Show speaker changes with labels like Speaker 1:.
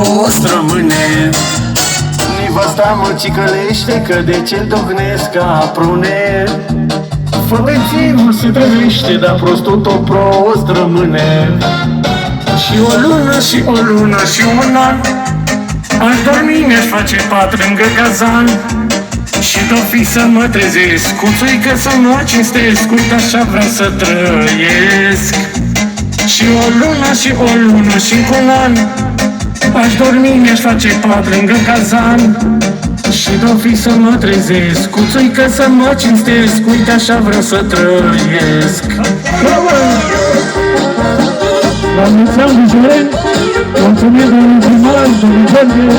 Speaker 1: prost rămâne. Nevasta mă cicălește că de ce tocnesc ca prune. Făbeținul se trezește, dar prostul tot prost rămâne. Și o lună, și o lună, și un an aș dormi, mi-aș face pat lângă cazan. Și tot fi să mă trezesc, cu țuică să mă cinstesc, uite așa vreau să trăiesc. Și o lună, și o lună, și un an aș dormi, mi-aș face pat lângă cazan. Și tot fi să mă trezesc, cu țuică să mă cinstesc, uite așa vreau să trăiesc.
Speaker 2: La mulți ani, Vigilen, mulțumim domnul primar, domnul George.